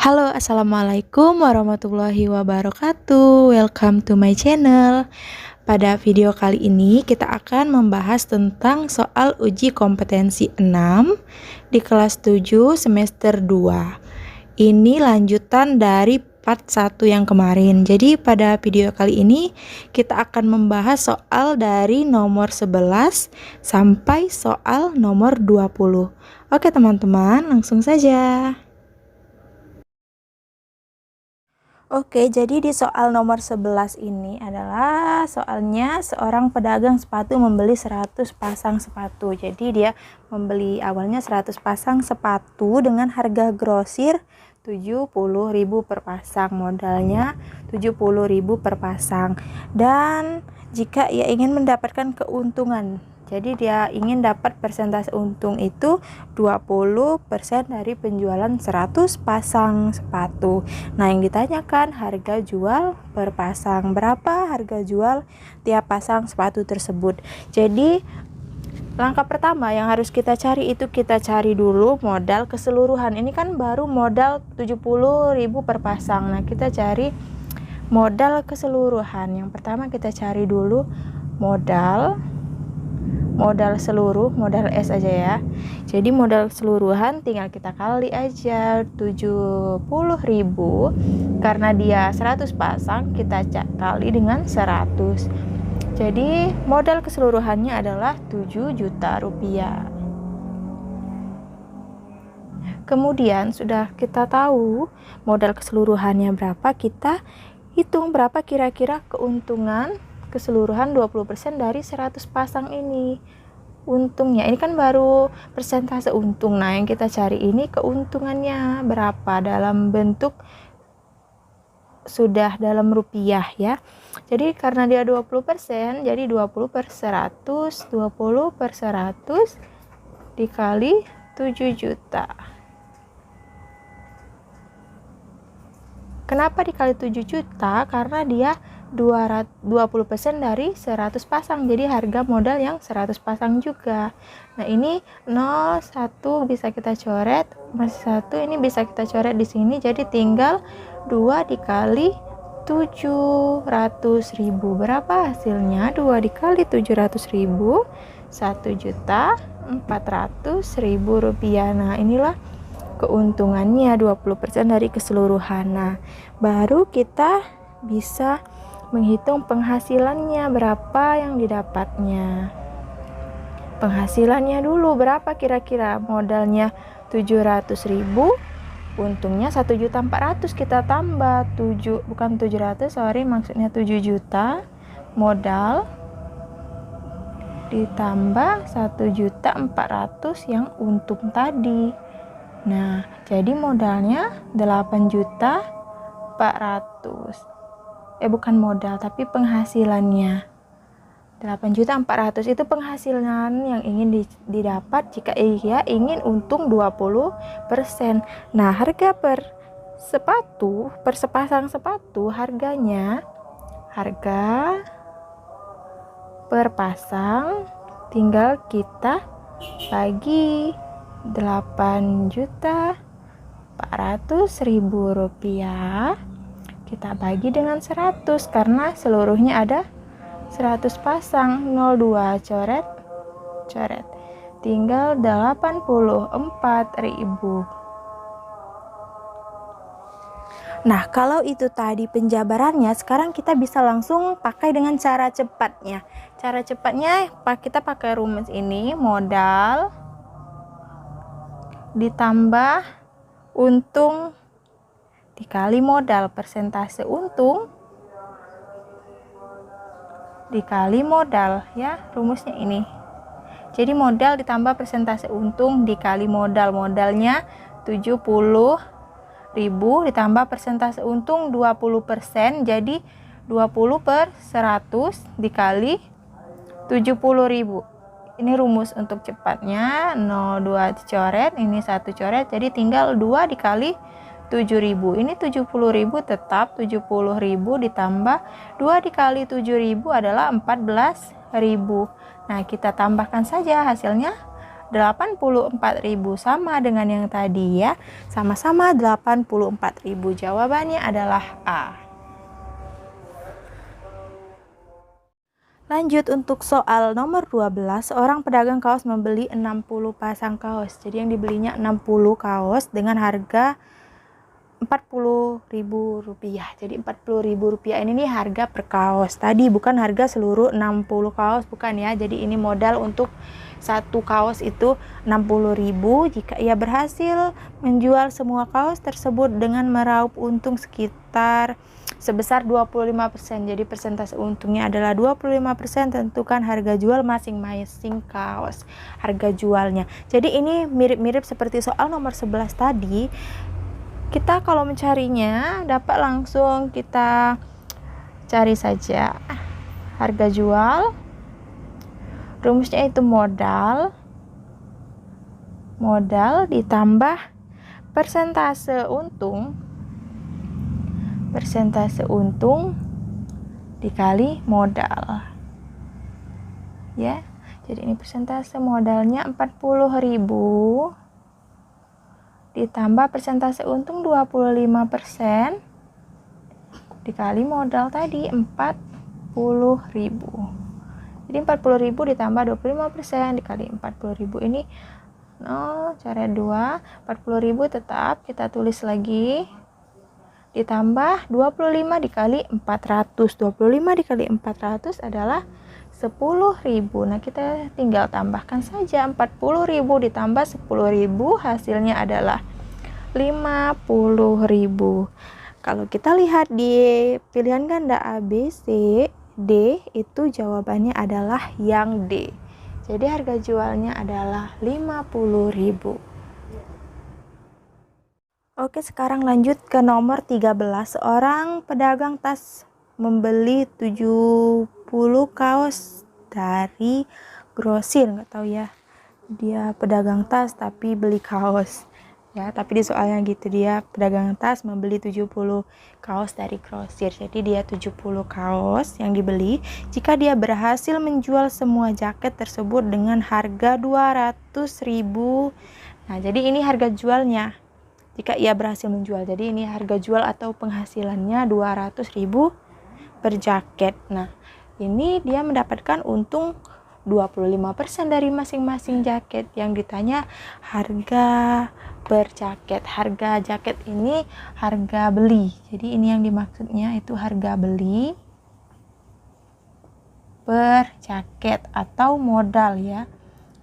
Halo, assalamualaikum warahmatullahi wabarakatuh. Welcome to my channel. Pada video kali ini kita akan membahas tentang soal uji kompetensi 6 di kelas 7 semester 2. Ini lanjutan dari part 1 yang kemarin. Jadi pada video kali ini kita akan membahas soal dari nomor 11 sampai soal nomor 20. Oke teman-teman, langsung saja. Oke, jadi di soal nomor 11 ini adalah soalnya seorang pedagang sepatu membeli 100 pasang sepatu. Jadi dia membeli awalnya 100 pasang sepatu dengan harga grosir 70.000 per pasang. Modalnya 70.000 per pasang. Dan jika ia ingin mendapatkan keuntungan, jadi dia ingin dapat persentase untung itu 20% dari penjualan 100 pasang sepatu. Nah, yang ditanyakan harga jual per pasang. Berapa harga jual tiap pasang sepatu tersebut? Jadi, langkah pertama yang harus kita cari itu kita cari dulu modal keseluruhan. Ini kan baru modal 70.000 per pasang. Nah, kita cari modal keseluruhan. Yang pertama kita cari dulu modal seluruh, modal S aja ya. Jadi modal keseluruhan tinggal kita kali aja 70.000, karena dia 100 pasang kita kali dengan 100. Jadi modal keseluruhannya adalah 7 juta rupiah. Kemudian sudah kita tahu modal keseluruhannya berapa, kita hitung berapa kira-kira keuntungan keseluruhan 20% dari 100 pasang ini. Untungnya ini kan baru persentase untung. Nah, yang kita cari ini keuntungannya berapa dalam bentuk sudah dalam rupiah ya. Jadi karena dia 20%, jadi 20 per 100, 20 per 100 dikali 7 juta. Kenapa dikali 7 juta? Karena dia 20% dari 100 pasang, jadi harga modal yang 100 pasang juga. Nah, ini 01 bisa kita coret, masih 1 ini bisa kita coret di sini, jadi tinggal 2 dikali 700.000. Berapa hasilnya? 2 dikali 700.000, 1.400.000 rupiah. Nah, inilah keuntungannya 20% dari keseluruhan. Nah, baru kita bisa menghitung penghasilannya berapa yang didapatnya. Penghasilannya dulu berapa kira-kira? Modalnya 700.000, untungnya 1.400.000, kita tambah 7, bukan 700, sorry, maksudnya 7 juta modal ditambah 1.400.000 yang untung tadi. Nah, jadi modalnya 8.400.000. Bukan modal, tapi penghasilannya 8.400.000 itu penghasilan yang ingin didapat jika ia ingin untung 20%. Nah, harga per sepasang sepatu harga per pasang tinggal kita bagi 8.400.000 rupiah, kita bagi dengan 100 karena seluruhnya ada 100 pasang. 02 coret, tinggal 84.000. Nah, kalau itu tadi penjabarannya, sekarang kita bisa langsung pakai dengan cara cepatnya. Cara cepatnya kita pakai rumus ini, modal ditambah untung dikali modal, persentase untung dikali modal ya, rumusnya ini. Jadi modal ditambah persentase untung dikali modal. Modalnya 70.000 ditambah persentase untung 20%, jadi 20 per 100 dikali 70.000. Ini rumus untuk cepatnya. 02 coret, ini 1 coret, jadi tinggal 2 dikali 7.000. Ini 70.000 tetap 70.000 ditambah 2 dikali 7.000 adalah 14.000. Nah, kita tambahkan saja hasilnya 84.000 sama dengan yang tadi ya. Sama-sama 84.000. Jawabannya adalah A. Lanjut untuk soal nomor 12, seorang pedagang kaos membeli 60 pasang kaos. Jadi yang dibelinya 60 kaos dengan harga Rp40.000. Jadi Rp40.000 ini nih harga per kaos. Tadi bukan harga seluruh 60 kaos, bukan ya. Jadi ini modal untuk satu kaos itu 60.000. Jika ia berhasil menjual semua kaos tersebut dengan meraup untung sekitar sebesar 25%. Jadi persentase untungnya adalah 25%. Tentukan harga jual masing-masing kaos. Harga jualnya. Jadi ini mirip-mirip seperti soal nomor 11 tadi. Kita kalau mencarinya dapat langsung kita cari saja harga jual. Rumusnya itu modal ditambah persentase untung dikali modal ya. Jadi ini persentase modalnya 40.000 ditambah persentase untung 25% dikali modal tadi 40.000. Jadi 40.000 ditambah 25% dikali 40.000 ini cara 2. 40.000 tetap kita tulis lagi ditambah 25 dikali 400. 25 dikali 400 adalah 10.000. Nah, kita tinggal tambahkan saja 40.000 ditambah 10.000, hasilnya adalah 50.000. Kalau kita lihat di pilihan ganda A, B, C, D, itu jawabannya adalah yang D. Jadi harga jualnya adalah 50.000. Oke, sekarang lanjut ke nomor 13. Seorang pedagang tas membeli 70 kaos dari grosir. Nggak tahu ya, dia pedagang tas tapi beli kaos ya. Tapi di soalnya gitu, dia pedagang tas membeli 70 kaos dari grosir. Jadi dia 70 kaos yang dibeli. Jika dia berhasil menjual semua jaket tersebut dengan harga 200.000. Nah, jadi ini harga jualnya jika ia berhasil menjual. Jadi ini harga jual atau penghasilannya 200.000 per jaket. Nah, ini dia mendapatkan untung 25% dari masing-masing jaket. Yang ditanya harga per jaket. Harga jaket ini harga beli. Jadi ini yang dimaksudnya itu harga beli per jaket atau modal ya.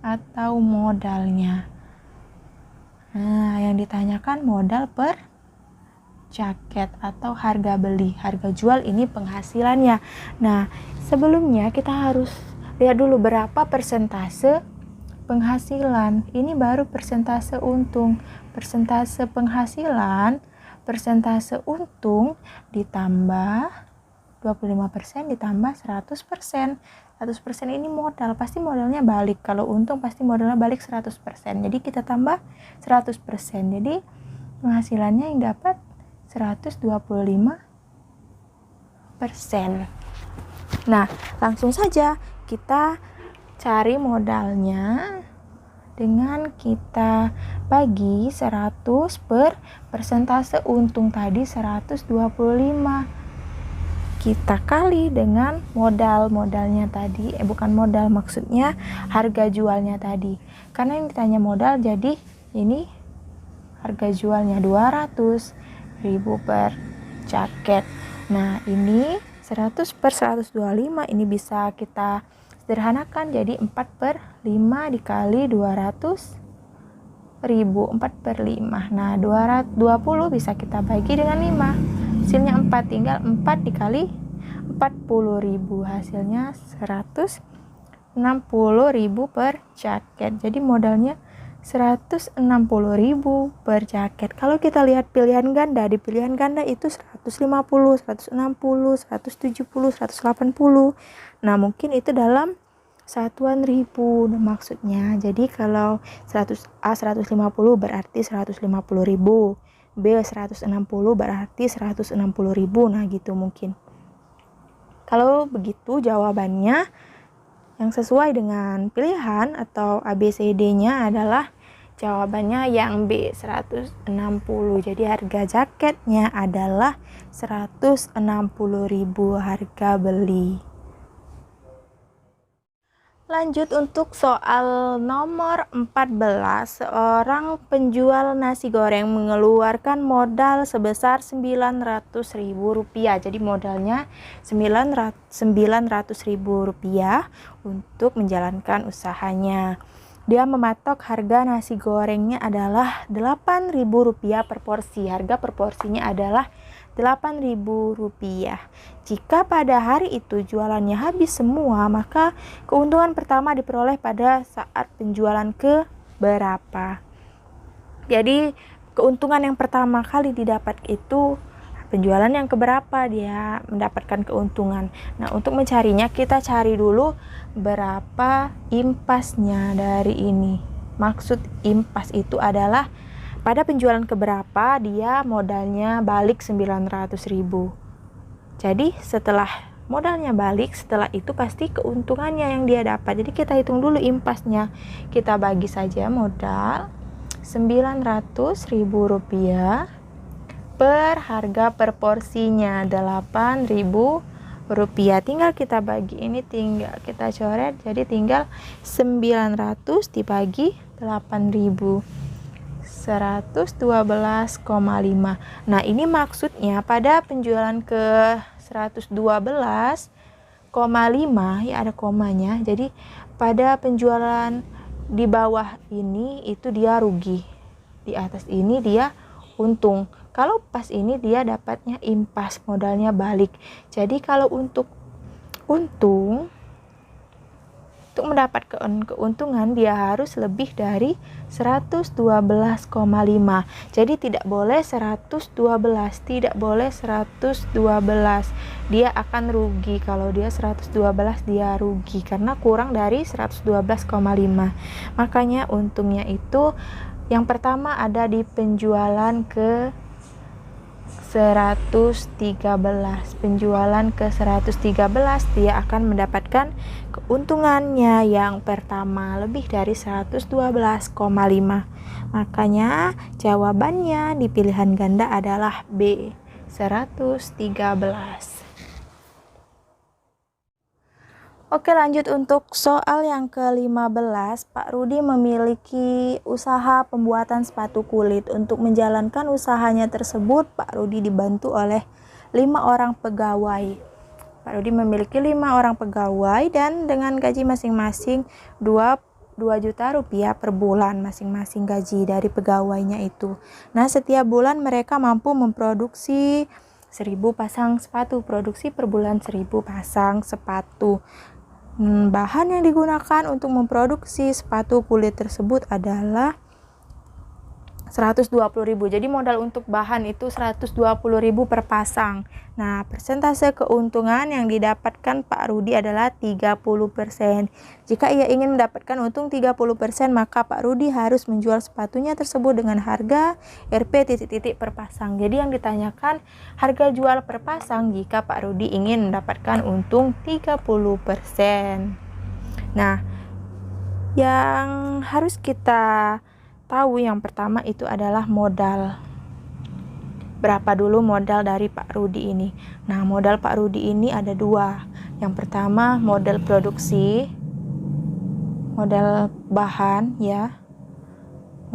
Atau modalnya. Nah, yang ditanyakan modal per jaket atau harga beli. Harga jual ini penghasilannya. Nah, sebelumnya kita harus lihat dulu berapa persentase penghasilan. Ini baru persentase untung. Persentase penghasilan, persentase untung ditambah 25% ditambah 100%. 100% ini modal, pasti modalnya balik. Kalau untung pasti modalnya balik 100%. Jadi kita tambah 100%. Jadi penghasilannya yang dapat 125%. Nah, langsung saja kita cari modalnya dengan kita bagi 100 per persentase untung tadi 125. Kita kali dengan modalnya tadi, bukan modal, maksudnya harga jualnya tadi. Karena yang ditanya modal, jadi ini harga jualnya 200.000 per jaket. Nah, ini 100 per 125 ini bisa kita sederhanakan jadi 4 per 5 dikali 200.000. 4 per 5. Nah, 220 bisa kita bagi dengan 5. Hasilnya 4, tinggal 4 dikali 40.000. Hasilnya 160.000 per jaket. Jadi modalnya 160.000 per jaket. Kalau kita lihat pilihan ganda, di pilihan ganda itu 150, 160, 170, 180. Nah, mungkin itu dalam satuan ribu maksudnya. Jadi kalau 150 berarti 150.000. B 160 berarti 160.000. Nah, gitu mungkin. Kalau begitu jawabannya Yang sesuai dengan pilihan atau ABCD-nya adalah jawabannya yang B, 160. Jadi harga jaketnya adalah 160.000 harga beli. Lanjut untuk soal nomor 14. Seorang penjual nasi goreng mengeluarkan modal sebesar Rp900.000. Jadi modalnya Rp900.000 untuk menjalankan usahanya. Dia mematok harga nasi gorengnya adalah Rp8.000 per porsi. Harga per porsinya adalah Rp8.000. Jika pada hari itu jualannya habis semua, maka keuntungan pertama diperoleh pada saat penjualan ke berapa. Jadi keuntungan yang pertama kali didapat itu penjualan yang keberapa dia mendapatkan keuntungan. Nah, untuk mencarinya kita cari dulu berapa impasnya dari ini. Maksud impas itu adalah pada penjualan keberapa dia modalnya balik 900.000. Jadi setelah modalnya balik, setelah itu pasti keuntungannya yang dia dapat. Jadi kita hitung dulu impasnya. Kita bagi saja modal Rp900.000 per harga per porsinya Rp8.000. Tinggal kita bagi ini, tinggal kita coret. Jadi tinggal 900 dibagi 8.000. 112,5. Nah, ini maksudnya pada penjualan ke 112,5 ya, ada komanya. Jadi pada penjualan di bawah ini itu dia rugi. Di atas ini dia untung. Kalau pas ini dia dapatnya impas, modalnya balik. Jadi kalau untuk untung, untuk mendapatkan keuntungan dia harus lebih dari 112,5. Jadi tidak boleh 112, tidak boleh 112. Dia akan rugi. Kalau dia 112 dia rugi karena kurang dari 112,5. Makanya untungnya itu yang pertama ada di penjualan ke 113. Penjualan ke 113 dia akan mendapatkan keuntungannya yang pertama lebih dari 112,5. Makanya jawabannya di pilihan ganda adalah B, 113. Oke, lanjut untuk soal yang ke-15. Pak Rudi memiliki usaha pembuatan sepatu kulit. Untuk menjalankan usahanya tersebut, Pak Rudi dibantu oleh 5 orang pegawai. Pak Rudi memiliki 5 orang pegawai dan dengan gaji masing-masing 2 juta rupiah per bulan masing-masing gaji dari pegawainya itu. Nah, setiap bulan mereka mampu memproduksi 1.000 pasang sepatu. Produksi per bulan 1.000 pasang sepatu. Bahan yang digunakan untuk memproduksi sepatu kulit tersebut adalah 120.000. Jadi modal untuk bahan itu 120.000 per pasang. Nah, persentase keuntungan yang didapatkan Pak Rudi adalah 30%. Jika ia ingin mendapatkan untung 30%, maka Pak Rudi harus menjual sepatunya tersebut dengan harga Rp per pasang. Jadi yang ditanyakan harga jual per pasang jika Pak Rudi ingin mendapatkan untung 30%. Nah, yang harus kita tahu yang pertama itu adalah modal. Berapa dulu modal dari Pak Rudi ini? Nah, modal Pak Rudi ini ada 2. Yang pertama modal produksi, modal bahan ya,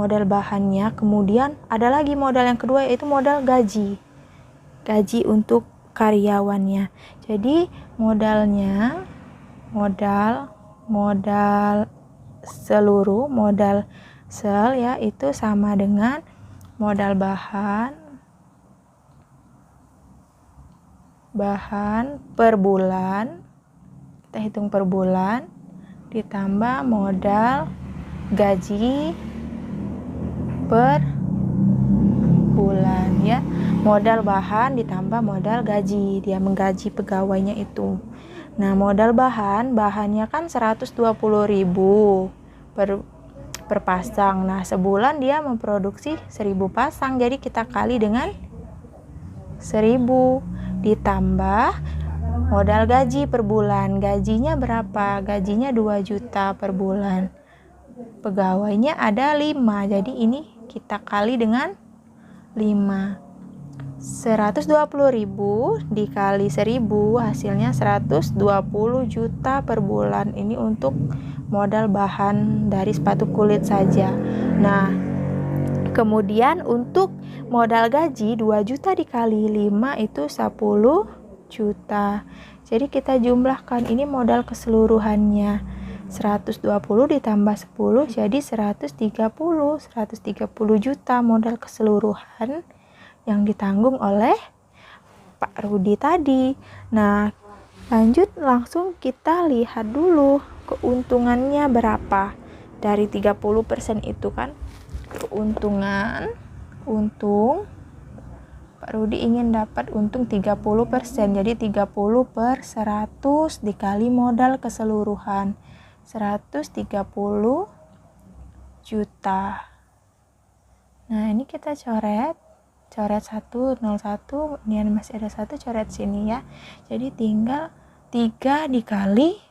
modal bahannya. Kemudian ada lagi modal yang kedua yaitu modal gaji untuk karyawannya. Jadi modalnya modal seluruh, modal sel ya, itu sama dengan modal bahan per bulan, kita hitung per bulan, ditambah modal gaji per bulan ya. Modal bahan ditambah modal gaji, dia menggaji pegawainya itu. Nah, modal bahannya kan 120.000 per pasang. Nah, sebulan dia memproduksi 1.000 pasang. Jadi kita kali dengan 1.000 ditambah modal gaji per bulan. Gajinya berapa? Gajinya 2 juta per bulan. Pegawainya ada 5, jadi ini kita kali dengan 5. 120.000 dikali 1000 hasilnya 120 juta per bulan. Ini untuk modal bahan dari sepatu kulit saja. Nah, kemudian untuk modal gaji 2 juta dikali 5 itu 10 juta. Jadi kita jumlahkan, ini modal keseluruhannya 120 ditambah 10 jadi 130 juta modal keseluruhan yang ditanggung oleh Pak Rudi tadi. Nah, lanjut langsung kita lihat dulu keuntungannya berapa dari 30% itu kan. Keuntungan, Pak Rudi ingin dapat untung 30%, jadi 30 per 100 dikali modal keseluruhan 130 juta. Nah, ini kita coret 101, ini masih ada 1, coret sini ya. Jadi tinggal 3 dikali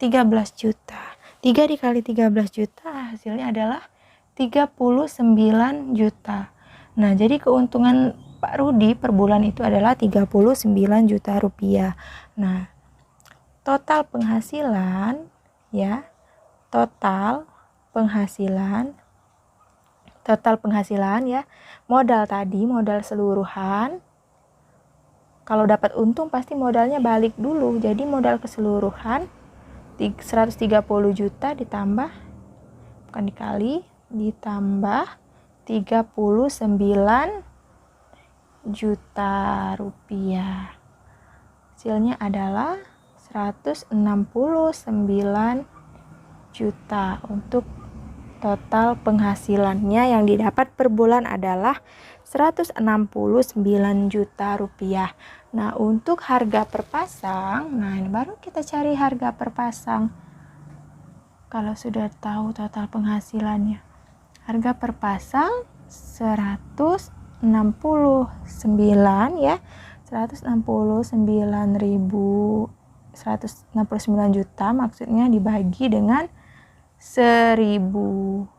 13 juta. 3 dikali 13 juta hasilnya adalah 39 juta. Nah, jadi keuntungan Pak Rudi per bulan itu adalah 39 juta rupiah. Nah, total penghasilan ya, total penghasilan ya, modal tadi, modal seluruhan. Kalau dapat untung pasti modalnya balik dulu. Jadi modal keseluruhan 130 juta ditambah, bukan dikali, ditambah 39 juta rupiah. Hasilnya adalah 169 juta. Untuk total penghasilannya yang didapat per bulan adalah 169 juta rupiah. Nah, untuk harga per pasang, nah ini baru kita cari harga per pasang. Kalau sudah tahu total penghasilannya, harga per pasang 169 ya, 169 juta maksudnya dibagi dengan 1000.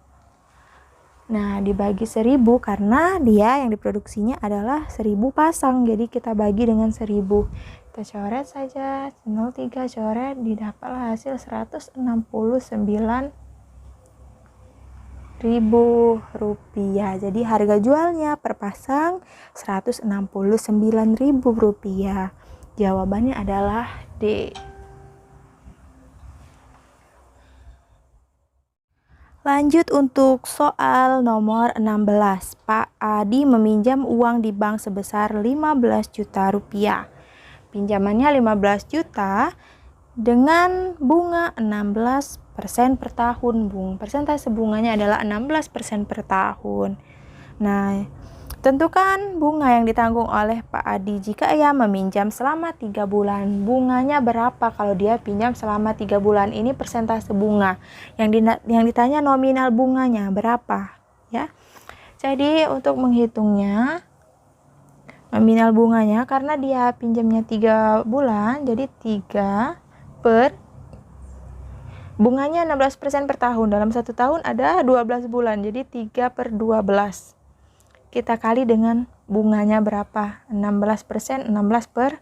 Nah, dibagi 1000 karena dia yang diproduksinya adalah 1000 pasang. Jadi kita bagi dengan 1000. Kita coret saja 03, coret, didapatlah hasil 169.000 rupiah. Jadi harga jualnya per pasang 169.000 rupiah. Jawabannya adalah D. Lanjut untuk soal nomor 16. Pak Adi meminjam uang di bank sebesar 15 juta rupiah. Pinjamannya 15 juta dengan bunga 16% per tahun. Persentase bunganya adalah 16% per tahun. Nah, tentukan bunga yang ditanggung oleh Pak Adi jika ia meminjam selama 3 bulan. Bunganya berapa kalau dia pinjam selama 3 bulan? Ini persentase bunga. Yang ditanya nominal bunganya berapa, ya. Jadi untuk menghitungnya nominal bunganya, karena dia pinjamnya 3 bulan, jadi 3 per bunganya 16% per tahun. Dalam 1 tahun ada 12 bulan, jadi 3 per 12. Kita kali dengan bunganya berapa? 16%, 16 per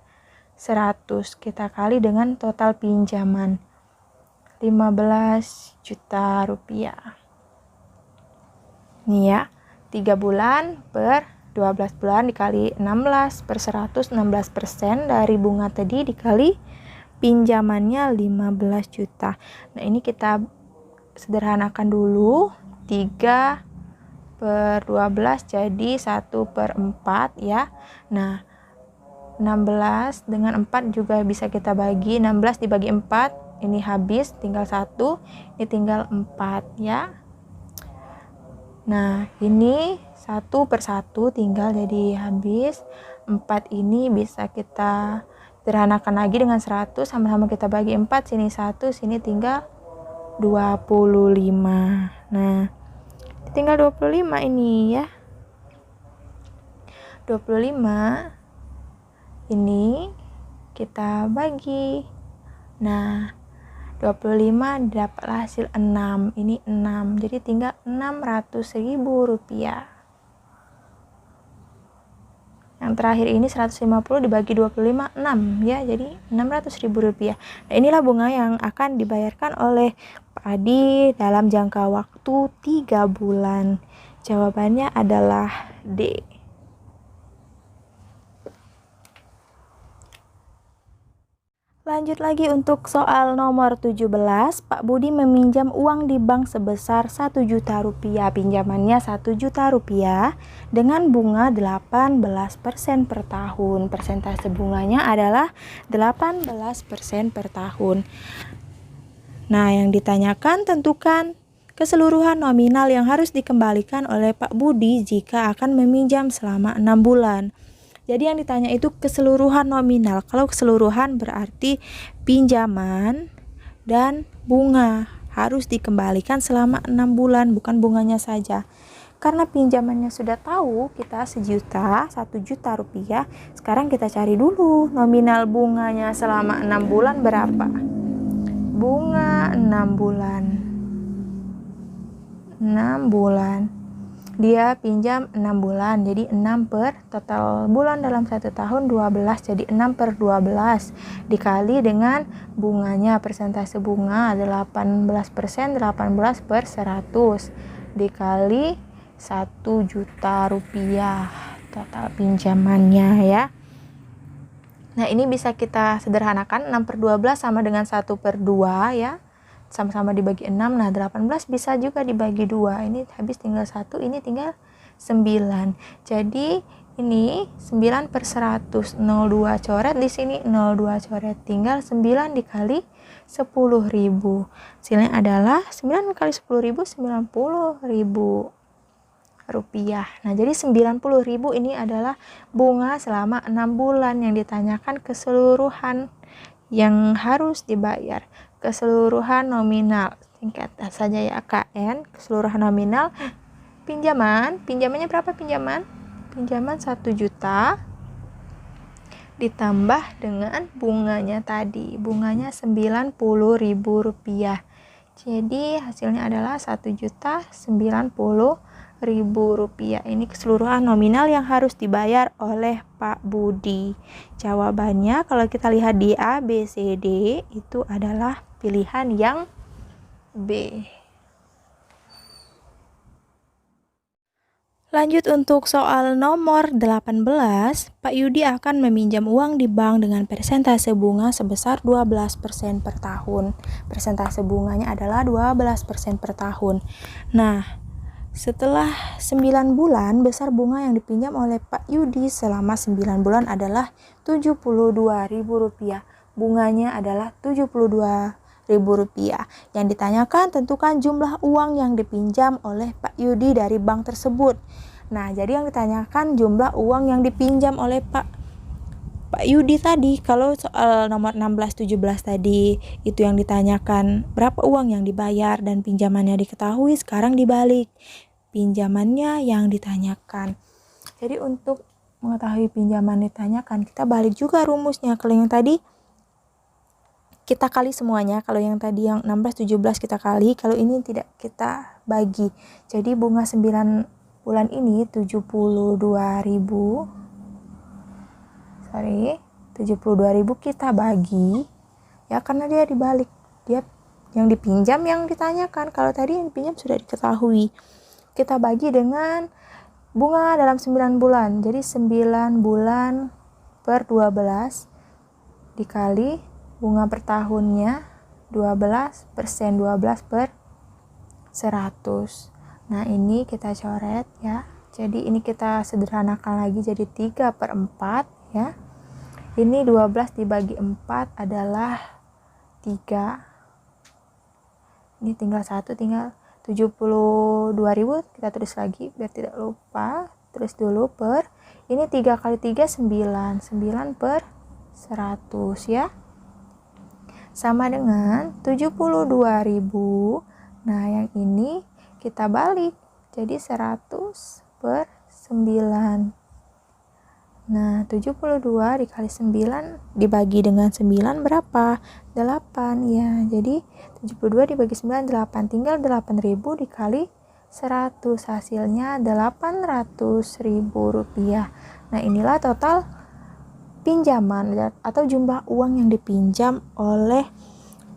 100. Kita kali dengan total pinjaman 15 juta rupiah. Ini ya, 3 bulan per 12 bulan dikali 16 per 100, 16% dari bunga tadi dikali pinjamannya 15 juta. Nah, ini kita sederhanakan dulu. 3 per 12 jadi 1 per 4 ya. Nah, 16 dengan 4 juga bisa kita bagi. 16 dibagi 4, ini habis, tinggal 1, ini tinggal 4 ya. Nah, ini 1 per 1 tinggal jadi habis. 4 ini bisa kita sederhanakan lagi dengan 100, sama-sama kita bagi 4, sini 1, sini tinggal 25. Nah, tinggal 25 ini ya. 25 ini kita bagi. Nah, 25 dapatlah hasil 6. Ini 6. Jadi tinggal 600.000 rupiah. Yang terakhir ini 150 dibagi 25, 6 ya. Jadi 600.000 rupiah. Nah, inilah bunga yang akan dibayarkan oleh Pak Adi dalam jangka waktu 3 bulan. Jawabannya adalah D. Lanjut lagi untuk soal nomor 17. Pak Budi meminjam uang di bank sebesar 1 juta rupiah. Pinjamannya 1 juta rupiah dengan bunga 18% per tahun. Persentase bunganya adalah 18% per tahun. Nah, yang ditanyakan tentukan keseluruhan nominal yang harus dikembalikan oleh Pak Budi jika akan meminjam selama 6 bulan. Jadi yang ditanya itu keseluruhan nominal. Kalau keseluruhan berarti pinjaman dan bunga harus dikembalikan selama 6 bulan, bukan bunganya saja. Karena pinjamannya sudah tahu kita 1 juta rupiah. Sekarang kita cari dulu nominal bunganya selama 6 bulan berapa. Bunga 6 bulan. 6 bulan. Dia pinjam 6 bulan, jadi 6 per total bulan dalam 1 tahun 12, jadi 6 per 12 dikali dengan bunganya, persentase bunga 18%, 18 per 100 dikali 1 juta rupiah total pinjamannya ya. Nah, ini bisa kita sederhanakan, 6 per 12 sama dengan 1 per 2 ya. Sama-sama dibagi 6, nah 18 bisa juga dibagi 2. Ini habis tinggal 1, ini tinggal 9. Jadi ini 9 per 100, 02 coret, di sini 02 coret. Tinggal 9 dikali 10.000. Hasilnya adalah 9 kali 10.000, 90.000 rupiah. Nah, jadi 90.000 ini adalah bunga selama 6 bulan yang ditanyakan keseluruhan yang harus dibayar. Keseluruhan nominal, singkat saja ya KN, keseluruhan nominal pinjamannya berapa? Pinjaman 1 juta ditambah dengan bunganya tadi, bunganya 90.000 rupiah. Jadi hasilnya adalah 1.090.000 rupiah. Ini keseluruhan nominal yang harus dibayar oleh Pak Budi. Jawabannya kalau kita lihat di A, B, C, D itu adalah pilihan yang B. Lanjut untuk soal nomor 18, Pak Yudi akan meminjam uang di bank dengan persentase bunga sebesar 12% per tahun. Persentase bunganya adalah 12% per tahun. Nah, setelah 9 bulan, besar bunga yang dipinjam oleh Pak Yudi selama 9 bulan adalah 72.000 rupiah. Bunganya adalah 72.000 rupiah. Yang ditanyakan tentukan jumlah uang yang dipinjam oleh Pak Yudi dari bank tersebut. Nah, jadi yang ditanyakan jumlah uang yang dipinjam oleh Pak Yudi tadi. Kalau soal nomor 16, 17 tadi itu yang ditanyakan berapa uang yang dibayar dan pinjamannya diketahui, sekarang dibalik. Pinjamannya yang ditanyakan. Jadi untuk mengetahui pinjaman ditanyakan, kita balik juga rumusnya. Kalau yang tadi kita kali semuanya, kalau yang tadi yang 16, 17 kita kali, kalau ini tidak, kita bagi. Jadi bunga 9 bulan ini 72.000 kita bagi ya, karena dia dibalik, dia yang dipinjam yang ditanyakan. Kalau tadi yang dipinjam sudah diketahui, kita bagi dengan bunga dalam 9 bulan. Jadi 9 bulan per 12 dikali bunga per tahunnya 12%, 12 per 100. Nah, ini kita coret ya. Jadi ini kita sederhanakan lagi jadi 3 per 4 ya. Ini 12 dibagi 4 adalah 3. Ini tinggal 1, tinggal 72.000, kita tulis lagi biar tidak lupa. Tulis dulu per, ini 3 kali 3 9, 9 per 100 ya. Sama dengan 72.000. Nah, yang ini kita balik. Jadi 100 per 9. Nah, 72 dikali 9 dibagi dengan 9 berapa? 8 ya. Jadi 72 dibagi 9 8. Tinggal 8.000 dikali 100. Hasilnya 800.000 rupiah. Nah, inilah total pinjaman atau jumlah uang yang dipinjam oleh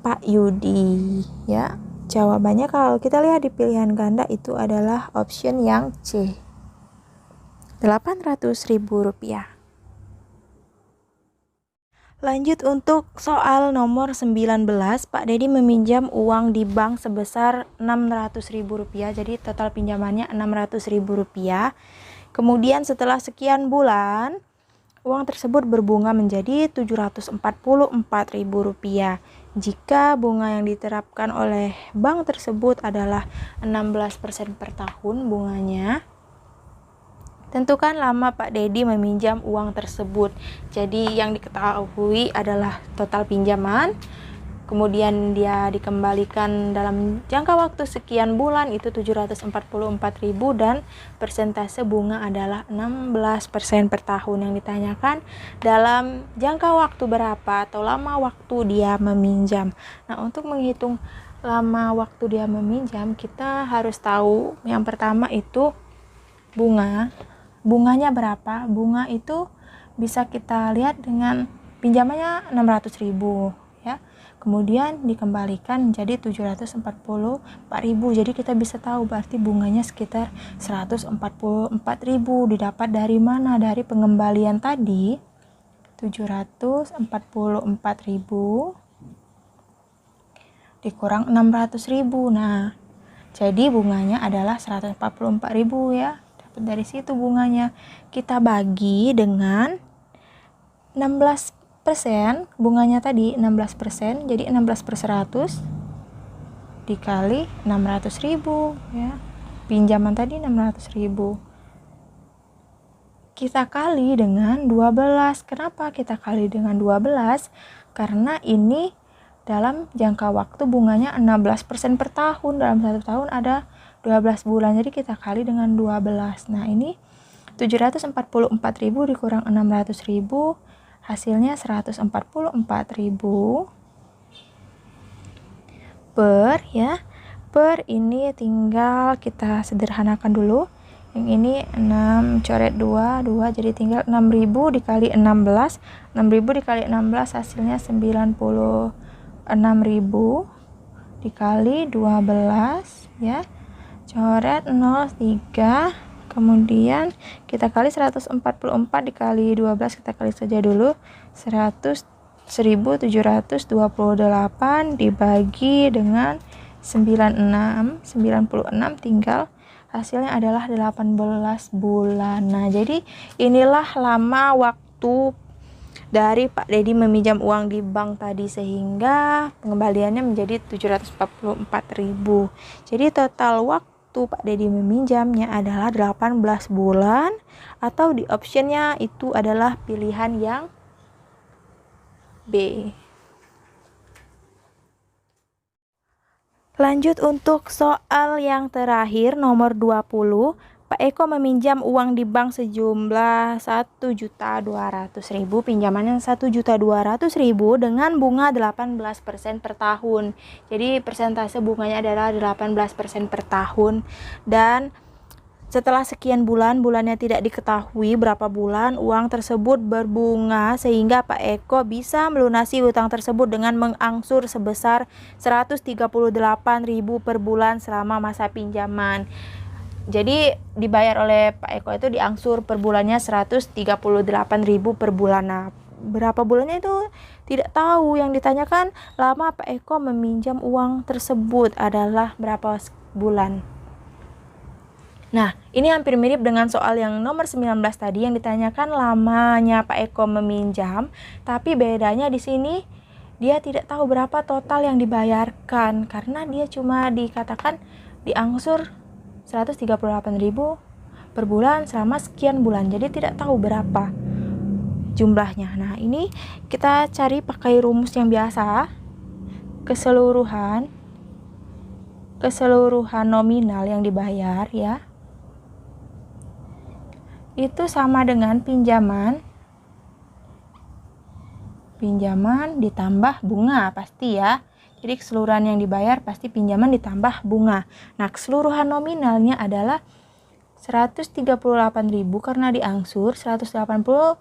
Pak Yudi ya. Jawabannya kalau kita lihat di pilihan ganda itu adalah option yang C. 800.000 rupiah. Lanjut untuk soal nomor 19, Pak Dedi meminjam uang di bank sebesar 600.000 rupiah. Jadi total pinjamannya 600.000 rupiah. Kemudian setelah sekian bulan, uang tersebut berbunga menjadi 744.000 rupiah. Jika bunga yang diterapkan oleh bank tersebut adalah 16% per tahun bunganya, tentukan lama Pak Dedi meminjam uang tersebut. Jadi yang diketahui adalah total pinjaman, kemudian dia dikembalikan dalam jangka waktu sekian bulan itu 744.000 dan persentase bunga adalah 16% per tahun. Yang ditanyakan dalam jangka waktu berapa atau lama waktu dia meminjam. Nah, untuk menghitung lama waktu dia meminjam, kita harus tahu yang pertama itu bunganya berapa. Bunga itu bisa kita lihat dengan pinjamannya 600.000 ya. Kemudian dikembalikan menjadi 744.000. Jadi kita bisa tahu berarti bunganya sekitar 144.000. Didapat dari mana? Dari pengembalian tadi 744.000 dikurang 600.000. Nah, jadi bunganya adalah 144.000 ya. Dapat dari situ bunganya. Kita bagi dengan 16%, bunganya tadi 16%, jadi 16 per 100 dikali 600.000 ya. Pinjaman tadi 600.000. Kita kali dengan 12. Kenapa kita kali dengan 12? Karena ini dalam jangka waktu bunganya 16% per tahun. Dalam 1 tahun ada 12 bulan. Jadi kita kali dengan 12. Nah, ini 744.000 dikurang 600.000, hasilnya 144.000 per ini tinggal kita sederhanakan dulu. Yang ini 6 coret 2 jadi tinggal 6.000 dikali 16. 6.000 dikali 16 hasilnya 96.000 dikali 12 ya. Coret 0,3, kemudian kita kali 144 dikali 12, kita kali saja dulu. 1.728 dibagi dengan 96 tinggal hasilnya adalah 18 bulan. Nah, jadi inilah lama waktu dari Pak Dedi meminjam uang di bank tadi, sehingga pengembaliannya menjadi 744.000. Jadi total waktu Pak Dedi meminjamnya adalah 18 bulan, atau di optionnya itu adalah pilihan yang B. Lanjut untuk soal yang terakhir nomor 20. Pak Eko meminjam uang di bank sejumlah 1.200.000, pinjamannya 1.200.000 dengan bunga 18% per tahun. Jadi persentase bunganya adalah 18% per tahun, dan setelah sekian bulan, bulannya tidak diketahui berapa bulan, uang tersebut berbunga sehingga Pak Eko bisa melunasi utang tersebut dengan mengangsur sebesar 138.000 per bulan selama masa pinjaman. Jadi dibayar oleh Pak Eko itu diangsur per bulannya 138.000 per bulan. Nah, berapa bulannya itu tidak tahu. Yang ditanyakan lama Pak Eko meminjam uang tersebut adalah berapa bulan. Nah, ini hampir mirip dengan soal yang nomor 19 tadi, yang ditanyakan lamanya Pak Eko meminjam, tapi bedanya di sini dia tidak tahu berapa total yang dibayarkan karena dia cuma dikatakan diangsur 138.000 per bulan selama sekian bulan. Jadi tidak tahu berapa jumlahnya. Nah, ini kita cari pakai rumus yang biasa. Keseluruhan nominal yang dibayar ya, itu sama dengan pinjaman ditambah bunga pasti ya. Jadi keseluruhan yang dibayar pasti pinjaman ditambah bunga. Nah, keseluruhan nominalnya adalah 138.000 karena diangsur 138.000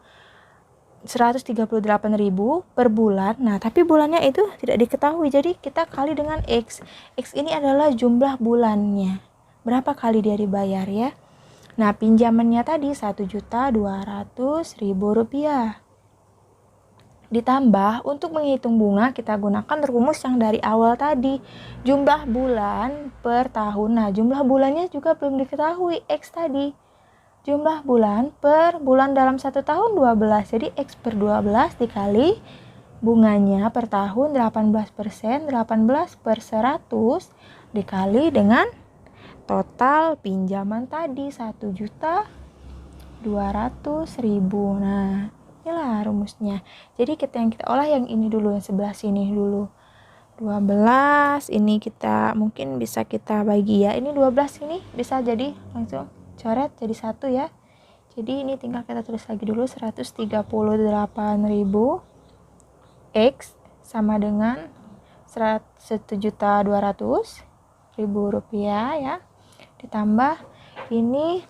per bulan. Nah, tapi bulannya itu tidak diketahui. Jadi kita kali dengan X. X ini adalah jumlah bulannya. Berapa kali dia dibayar ya? Nah, pinjamannya tadi 1.200.000 rupiah. Ditambah untuk menghitung bunga kita gunakan rumus yang dari awal tadi, jumlah bulan per tahun. Nah, jumlah bulannya juga belum diketahui, X tadi. Jumlah bulan per bulan dalam 1 tahun 12. Jadi X per 12 dikali bunganya per tahun 18%, 18 per 100 dikali dengan total pinjaman tadi 1.200.000. Nah, inilah rumusnya. Jadi yang kita olah yang ini dulu, yang sebelah sini dulu. 12 ini kita mungkin bisa kita bagi ya. Ini 12 ini bisa jadi langsung coret jadi 1 ya. Jadi ini tinggal kita tulis lagi dulu 138.000 X sama dengan 1.200.000 rupiah ya. Ditambah ini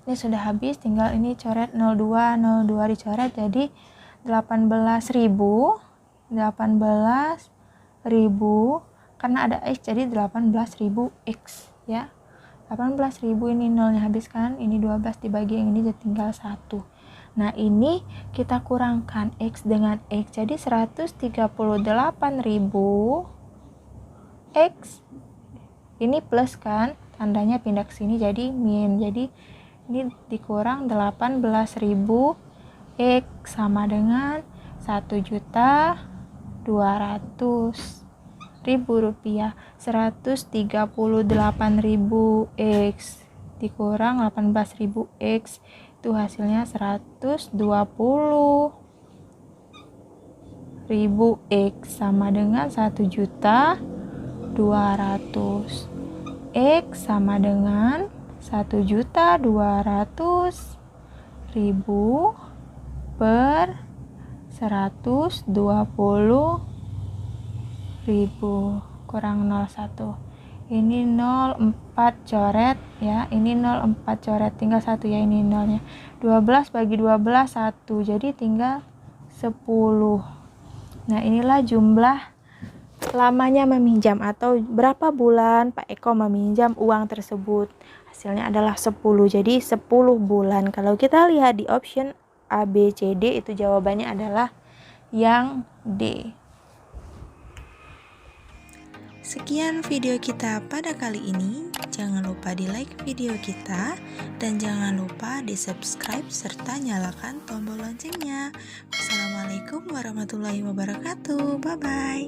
sudah habis, tinggal ini coret 02 dicoret jadi 18.000 karena ada X jadi 18.000 X ya. 18.000 ini nolnya habis kan, ini 12 dibagi yang ini jadi tinggal 1. Nah, ini kita kurangkan X dengan X jadi 138.000 X ini plus kan, tandanya pindah ke sini jadi min. Jadi ini dikurang 18.000 X sama dengan 1.200.000 rupiah. 138.000 X dikurang 18.000 X itu hasilnya 120.000 X sama dengan 1.200.000 X sama dengan 1.200.000 per 120.000 kurang 01. Ini 04 coret ya. Ini 04 coret tinggal 1 ya, ini nolnya. 12 bagi 12 1. Jadi tinggal 10. Nah, inilah jumlah lamanya meminjam atau berapa bulan Pak Eko meminjam uang tersebut. Hasilnya adalah 10. Jadi 10 bulan. Kalau kita lihat di option A, B, C, D itu jawabannya adalah yang D. Sekian video kita pada kali ini. Jangan lupa di like video kita dan jangan lupa di subscribe serta nyalakan tombol loncengnya. Wassalamualaikum warahmatullahi wabarakatuh. Bye bye.